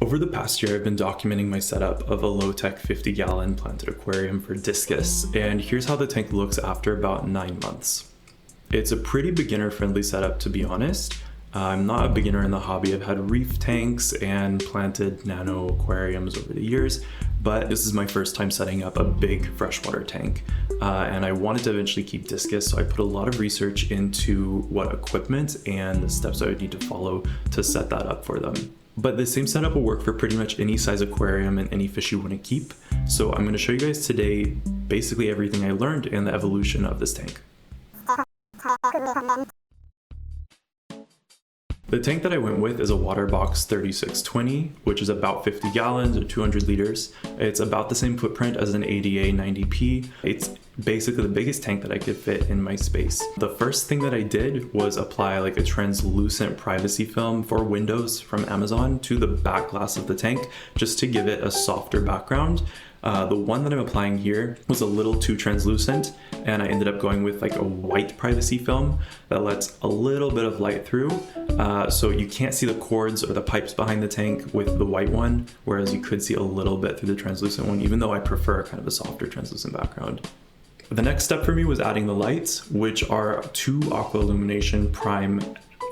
Over the past year, I've been documenting my setup of a low-tech 50-gallon planted aquarium for Discus, and here's how the tank looks after about 9 months. It's a pretty beginner-friendly setup, to be honest. I'm not a beginner in the hobby. I've had reef tanks and planted nano aquariums over the years, but this is my first time setting up a big freshwater tank. And I wanted to eventually keep Discus, so I put a lot of research into what equipment and the steps I would need to follow to set that up for them. But the same setup will work for pretty much any size aquarium and any fish you want to keep. So I'm going to show you guys today basically everything I learned and the evolution of this tank. The tank that I went with is a Waterbox 3620, which is about 50 gallons or 200 liters. It's about the same footprint as an ADA 90P. It's basically the biggest tank that I could fit in my space. The first thing that I did was apply like a translucent privacy film for windows from Amazon to the back glass of the tank, just to give it a softer background. The one that I'm applying here was a little too translucent, and I ended up going with like a white privacy film that lets a little bit of light through, so you can't see the cords or the pipes behind the tank with the white one, whereas you could see a little bit through the translucent one, even though I prefer kind of a softer translucent background. The next step for me was adding the lights, which are 2 Aqua Illumination Prime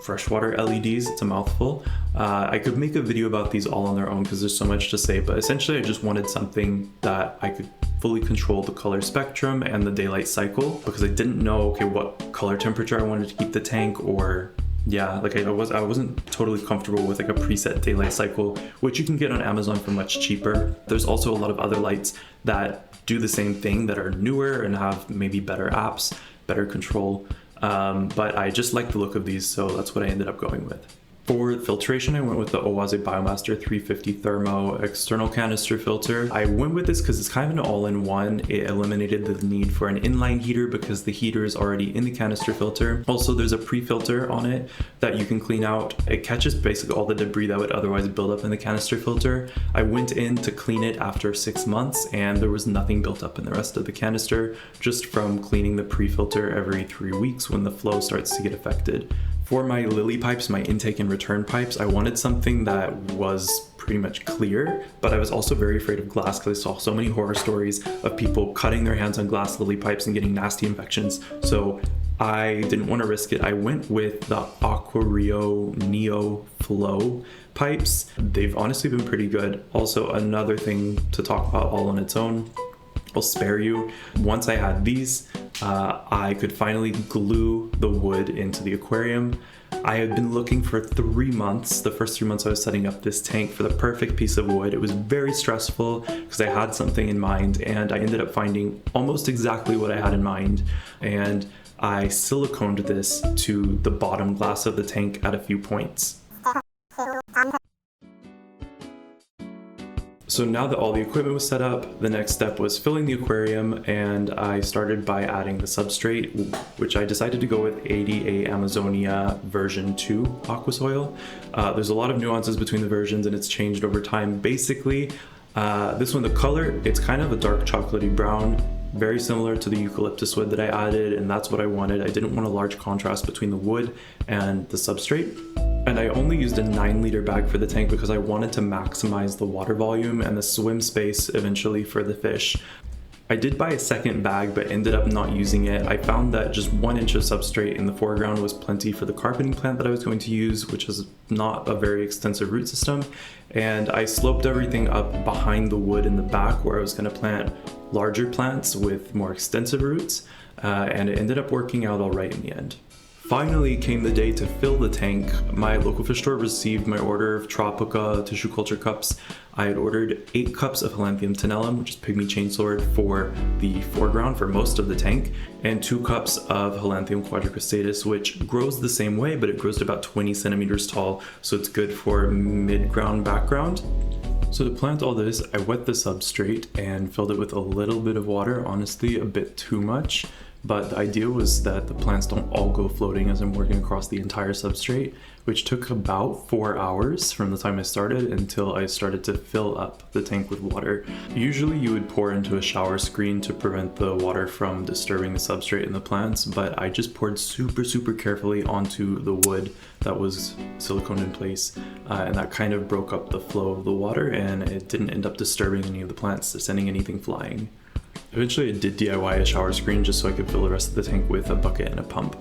freshwater LEDs. It's a mouthful. I could make a video about these all on their own because there's so much to say, but essentially I just wanted something that I could fully control the color spectrum and the daylight cycle, because I didn't know, okay, what color temperature I wanted to keep the tank, or yeah, like I wasn't totally comfortable with like a preset daylight cycle, which you can get on Amazon for much cheaper. There's also a lot of other lights that do the same thing that are newer and have maybe better apps, better control. But I just like the look of these, so that's what I ended up going with. For filtration, I went with the Oase Biomaster 350 Thermo external canister filter. I went with this because it's kind of an all-in-one. It eliminated the need for an inline heater because the heater is already in the canister filter. Also, there's a pre-filter on it that you can clean out. It catches basically all the debris that would otherwise build up in the canister filter. I went in to clean it after 6 months, and there was nothing built up in the rest of the canister, just from cleaning the pre-filter every 3 weeks when the flow starts to get affected. For my lily pipes, my intake and return pipes, I wanted something that was pretty much clear, but I was also very afraid of glass because I saw so many horror stories of people cutting their hands on glass lily pipes and getting nasty infections. So I didn't want to risk it. I went with the Aquarium Neo Flow pipes. They've honestly been pretty good. Also, another thing to talk about all on its own, I'll spare you. Once I had these, I could finally glue the wood into the aquarium. I had been looking for 3 months, the first 3 months I was setting up this tank, for the perfect piece of wood. It was very stressful because I had something in mind, and I ended up finding almost exactly what I had in mind. And I siliconed this to the bottom glass of the tank at a few points. So now that all the equipment was set up, the next step was filling the aquarium, and I started by adding the substrate, which I decided to go with ADA Amazonia version 2 aqua soil. There's a lot of nuances between the versions and it's changed over time. Basically, this one, the color, it's kind of a dark chocolatey brown, very similar to the eucalyptus wood that I added, and that's what I wanted. I didn't want a large contrast between the wood and the substrate. And I only used a 9-liter bag for the tank because I wanted to maximize the water volume and the swim space eventually for the fish. I did buy a second bag but ended up not using it. I found that just 1 inch of substrate in the foreground was plenty for the carpeting plant that I was going to use, which is not a very extensive root system. And I sloped everything up behind the wood in the back where I was going to plant larger plants with more extensive roots, and it ended up working out all right in the end. Finally came the day to fill the tank. My local fish store received my order of Tropica tissue culture cups. I had ordered 8 cups of Helanthium tenellum, which is pygmy chainsword, for the foreground for most of the tank, and 2 cups of Helanthium quadricostatus, which grows the same way, but it grows to about 20 centimeters tall, so it's good for mid-ground background. So to plant all this, I wet the substrate and filled it with a little bit of water, honestly a bit too much. but the idea was that the plants don't all go floating as I'm working across the entire substrate, which took about 4 hours from the time I started until I started to fill up the tank with water. Usually you would pour into a shower screen to prevent the water from disturbing the substrate and the plants, but I just poured super carefully onto the wood that was siliconed in place, and that kind of broke up the flow of the water, and it didn't end up disturbing any of the plants or sending anything flying. Eventually I did DIY a shower screen just so I could fill the rest of the tank with a bucket and a pump.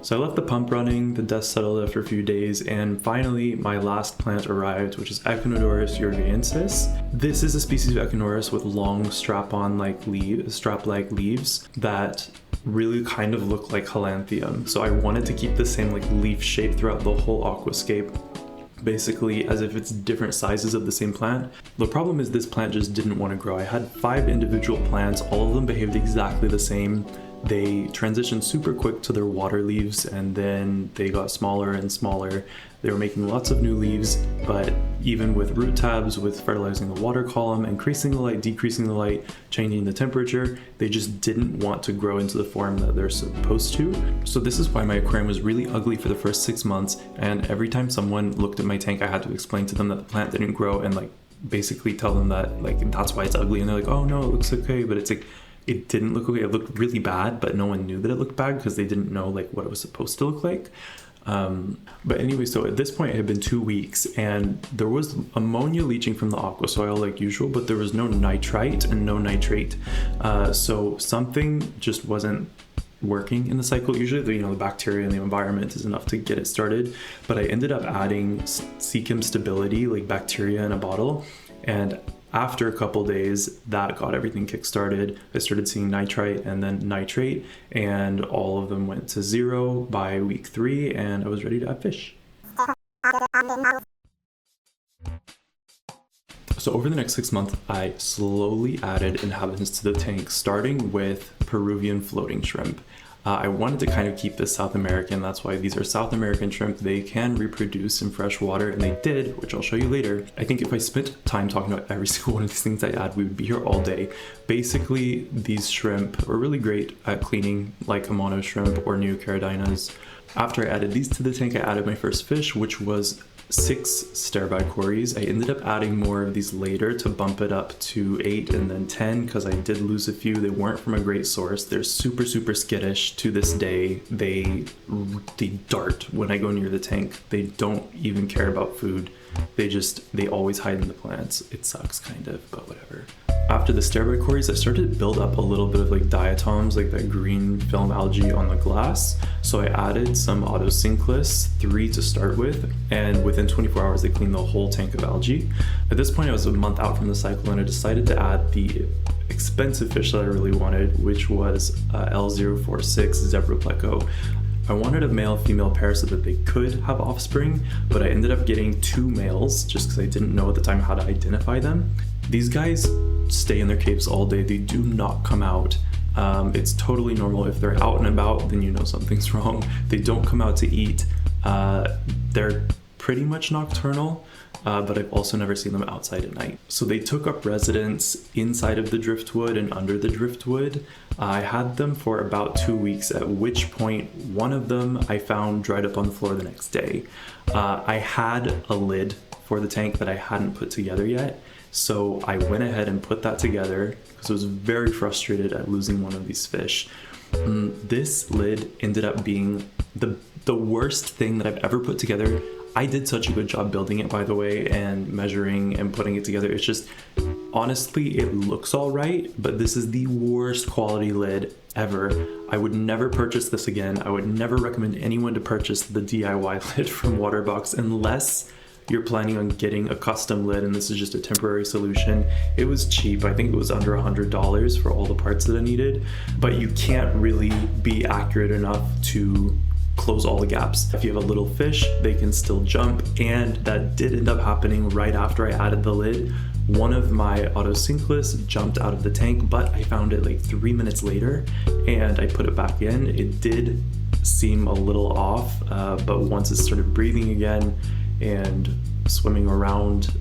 So I left the pump running, the dust settled after a few days, and finally my last plant arrived, which is Echinodorus uruguayensis. This is a species of Echinodorus with long strap-like leaves that really kind of look like Helanthium. So I wanted to keep the same like leaf shape throughout the whole aquascape, basically as if it's different sizes of the same plant. The problem is this plant just didn't want to grow. I had 5 individual plants, all of them behaved exactly the same. They transitioned super quick to their water leaves, and then they got smaller and smaller. They were making lots of new leaves, but even with root tabs, with fertilizing the water column, increasing the light, decreasing the light, changing the temperature, they just didn't want to grow into the form that they're supposed to. So this is why my aquarium was really ugly for the first 6 months, and every time someone looked at my tank, I had to explain to them that the plant didn't grow and like basically tell them that like that's why it's ugly, and they're like, oh no, it looks okay, but it's like it didn't look okay. It looked really bad, but no one knew that it looked bad because they didn't know like what it was supposed to look like. But anyway, so at this point it had been 2 weeks, and there was ammonia leaching from the aqua soil like usual, but there was no nitrite and no nitrate. So something just wasn't working in the cycle. Usually the bacteria in the environment is enough to get it started, but I ended up adding Cecum stability, like bacteria in a bottle, and after a couple days, that got everything kick-started. I started seeing nitrite and then nitrate, and all of them went to 0 by week 3, and I was ready to add fish. So over the next 6 months, I slowly added inhabitants to the tank, starting with Peruvian floating shrimp. I wanted to kind of keep this South American. That's why these are South American shrimp. They can reproduce in fresh water, and they did, which I'll show you later. I think if I spent time talking about every single one of these things I add, we would be here all day. Basically, these shrimp are really great at cleaning, like mono shrimp or neocardinas. After I added these to the tank, I added my first fish, which was 6 sterbai cories. I ended up adding more of these later to bump it up to 8 and then 10 because I did lose a few. They weren't from a great source. They're super skittish to this day. They dart when I go near the tank. They don't even care about food. They always hide in the plants. It sucks kind of, but whatever. After the sterbai cories, I started to build up a little bit of like diatoms, like that green film algae on the glass. So I added some autosynclus, 3 to start with, and within 24 hours they cleaned the whole tank of algae. At this point I was a month out from the cycle, and I decided to add the expensive fish that I really wanted, which was L046 zebra pleco. I wanted a male-female pair so that they could have offspring, but I ended up getting 2 males just because I didn't know at the time how to identify them. These guys stay in their caves all day. They do not come out. It's totally normal. If they're out and about, then you know something's wrong. They don't come out to eat. They're pretty much nocturnal, but I've also never seen them outside at night. So they took up residence inside of the driftwood and under the driftwood. I had them for about 2 weeks, at which point one of them I found dried up on the floor the next day. I had a lid for the tank that I hadn't put together yet, so I went ahead and put that together because I was very frustrated at losing one of these fish. This lid ended up being the worst thing that I've ever put together. I did such a good job building it, by the way, and measuring and putting it together. It's just, honestly, it looks all right, but this is the worst quality lid ever. I would never purchase this again. I would never recommend anyone to purchase the DIY lid from Waterbox unless you're planning on getting a custom lid and this is just a temporary solution. It was cheap. I think it was under $100 for all the parts that I needed, but you can't really be accurate enough to close all the gaps. If you have a little fish, they can still jump, and that did end up happening right after I added the lid. One of my autosynclus jumped out of the tank, but I found it like 3 minutes later and I put it back in. It did seem a little off, but once it started breathing again and swimming around.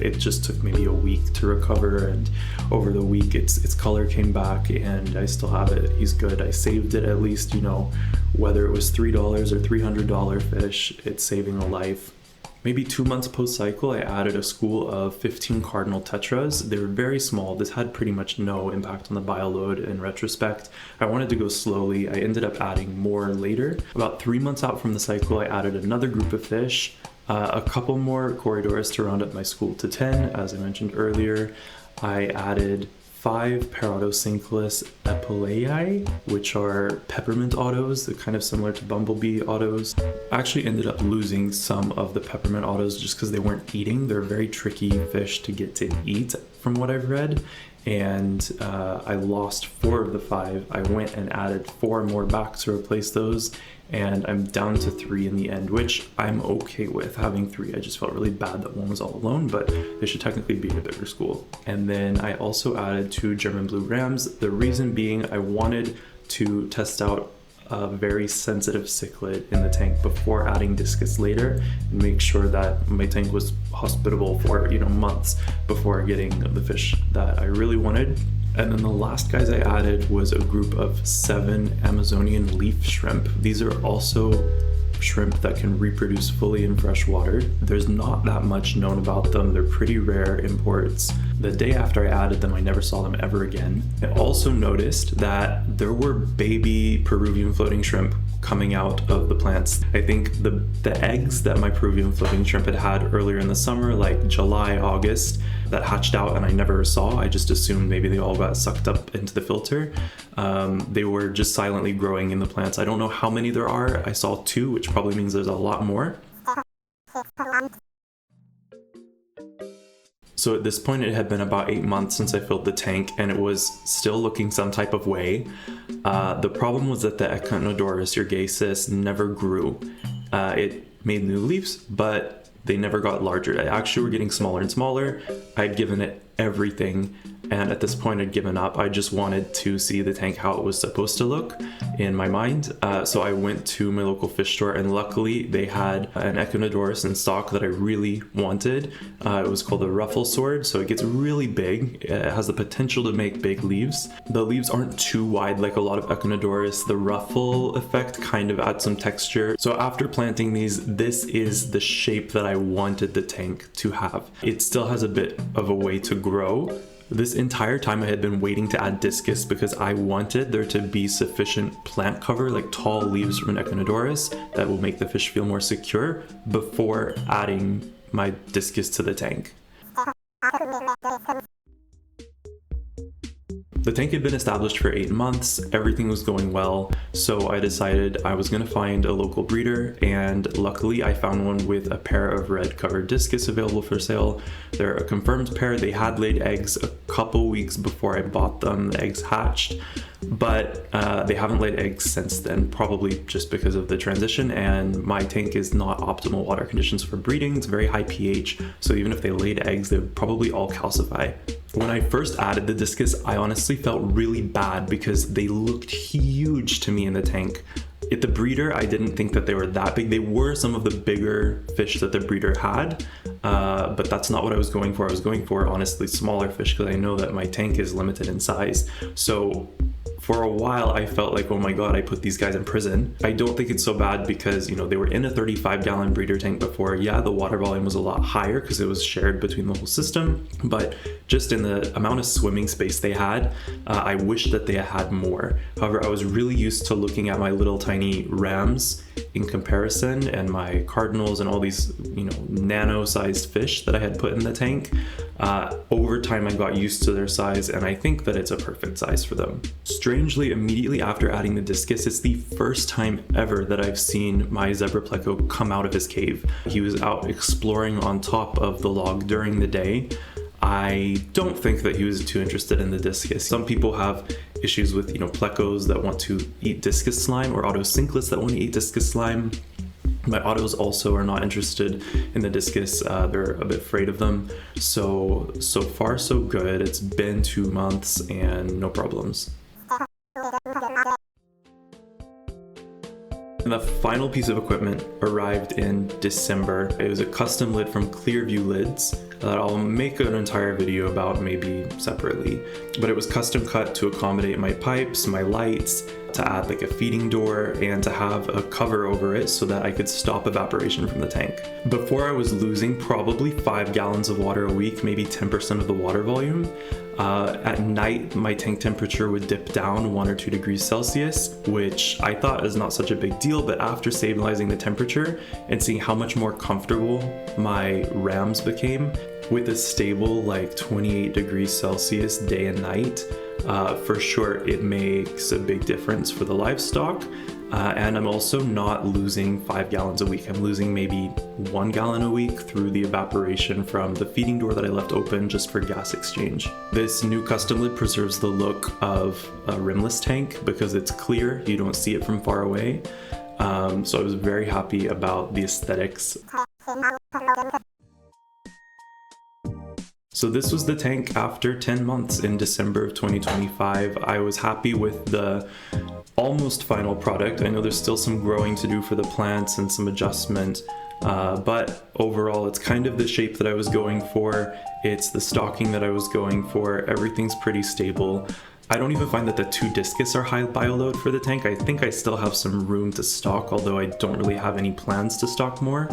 It just took maybe a week to recover, and over the week its color came back, and I still have it. He's good. I saved it at least, you know, whether it was $3 or $300 fish, it's saving a life. Maybe 2 months post-cycle, I added a school of 15 cardinal tetras. They were very small. This had pretty much no impact on the bioload in retrospect. I wanted to go slowly. I ended up adding more later. About 3 months out from the cycle, I added another group of fish, a couple more Echinodorus to round up my school to 10. As I mentioned earlier, I added 5 Paradosynclus epilei, which are peppermint autos. They're kind of similar to bumblebee autos. I actually ended up losing some of the peppermint autos just because they weren't eating. They're very tricky fish to get to eat from what I've read. And I lost 4 of the 5. I went and added 4 more back to replace those, and I'm down to 3 in the end, which I'm okay with having 3. I just felt really bad that one was all alone, but they should technically be in a bigger school. And then I also added 2 German blue rams. The reason being I wanted to test out a very sensitive cichlid in the tank before adding Discus later, and make sure that my tank was hospitable for, you know, months before getting the fish that I really wanted. And then the last guys I added was a group of 7 Amazonian leaf shrimp. These are also shrimp that can reproduce fully in fresh water. There's not that much known about them. They're pretty rare imports. The day after I added them, I never saw them ever again. I also noticed that there were baby Peruvian floating shrimp coming out of the plants. I think the eggs that my Peruvian floating shrimp had earlier in the summer, like July, August, that hatched out and I never saw. I just assumed maybe they all got sucked up into the filter. They were just silently growing in the plants. I don't know how many there are. I saw 2, which probably means there's a lot more. So at this point, it had been about 8 months since I filled the tank, and it was still looking some type of way. The problem was that the Echinodorus urgacis never grew. It made new leaves, but they never got larger. They actually were getting smaller and smaller. I'd given it everything, and at this point I'd given up. I just wanted to see the tank how it was supposed to look in my mind. So I went to my local fish store, and luckily they had an Echinodorus in stock that I really wanted. It was called the ruffle sword, so it gets really big. It has the potential to make big leaves. The leaves aren't too wide like a lot of Echinodorus. The ruffle effect kind of adds some texture. So after planting these, this is the shape that I wanted the tank to have. It still has a bit of a way to grow. This entire time I had been waiting to add Discus because I wanted there to be sufficient plant cover, like tall leaves from an Echinodorus, that will make the fish feel more secure before adding my Discus to the tank. The tank had been established for 8 months, everything was going well, so I decided I was going to find a local breeder, and luckily I found one with a pair of red covered Discus available for sale. They're a confirmed pair. They had laid eggs a couple weeks before I bought them. The eggs hatched, but they haven't laid eggs since then, probably just because of the transition, and my tank is not optimal water conditions for breeding. It's very high pH, so even if they laid eggs, they would probably all calcify. When I first added the Discus, I honestly felt really bad because they looked huge to me in the tank. At the breeder, I didn't think that they were that big. They were some of the bigger fish that the breeder had, but that's not what I was going for. I was going for, honestly, smaller fish because I know that my tank is limited in size. So for a while, I felt like, oh my god, I put these guys in prison. I don't think it's so bad because, you know, they were in a 35-gallon breeder tank before. Yeah, the water volume was a lot higher because it was shared between the whole system, but just in the amount of swimming space they had, I wish that they had more. However, I was really used to looking at my little tiny rams in comparison, and my cardinals and all these, you know, nano-sized fish that I had put in the tank. Over time, I got used to their size, and I think that it's a perfect size for them. Strangely, immediately after adding the Discus, it's the first time ever that I've seen my zebra pleco come out of his cave. He was out exploring on top of the log during the day. I don't think that he was too interested in the Discus. Some people have issues with, you know, plecos that want to eat Discus slime, or autosynclus that want to eat Discus slime. My autos also are not interested in the Discus. They're a bit afraid of them. So far so good. It's been 2 months and no problems. And the final piece of equipment arrived in December. It was a custom lid from Clearview Lids that I'll make an entire video about, maybe separately. But it was custom cut to accommodate my pipes, my lights, to add like a feeding door, and to have a cover over it so that I could stop evaporation from the tank. Before, I was losing probably 5 gallons of water a week, maybe 10% of the water volume. At night, my tank temperature would dip down 1 or 2 degrees Celsius, which I thought is not such a big deal, but after stabilizing the temperature and seeing how much more comfortable my rams became with a stable like 28 degrees Celsius day and night, for sure it makes a big difference for the livestock. And I'm also not losing 5 gallons a week. I'm losing maybe 1 gallon a week through the evaporation from the feeding door that I left open just for gas exchange. This new custom lid preserves the look of a rimless tank because it's clear, you don't see it from far away. So I was very happy about the aesthetics. So this was the tank after 10 months in December of 2025. I was happy with the almost final product. I know there's still some growing to do for the plants and some adjustment, but overall it's kind of the shape that I was going for. It's the stocking that I was going for. Everything's pretty stable. I don't even find that the 2 Discus are high bioload for the tank. I think I still have some room to stock, although I don't really have any plans to stock more.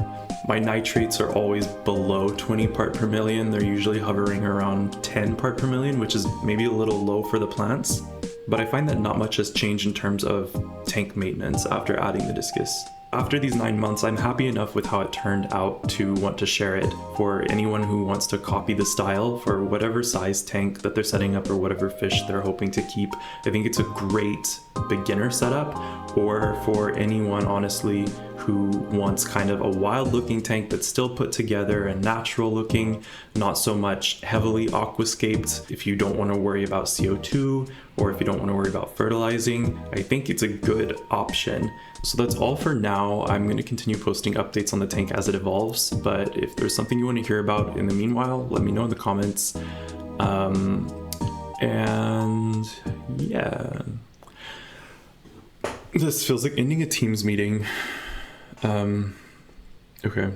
My nitrates are always below 20 part per million. They're usually hovering around 10 part per million, which is maybe a little low for the plants. But I find that not much has changed in terms of tank maintenance after adding the Discus. After these 9 months, I'm happy enough with how it turned out to want to share it for anyone who wants to copy the style for whatever size tank that they're setting up or whatever fish they're hoping to keep. I think it's a great beginner setup, or for anyone honestly who wants kind of a wild looking tank that's still put together and natural looking, not so much heavily aquascaped. If you don't want to worry about CO2 or if you don't want to worry about fertilizing, I think it's a good option. So that's all for now. I'm going to continue posting updates on the tank as it evolves, but if there's something you want to hear about in the meanwhile, let me know in the comments. And yeah, this feels like ending a Teams meeting. Okay.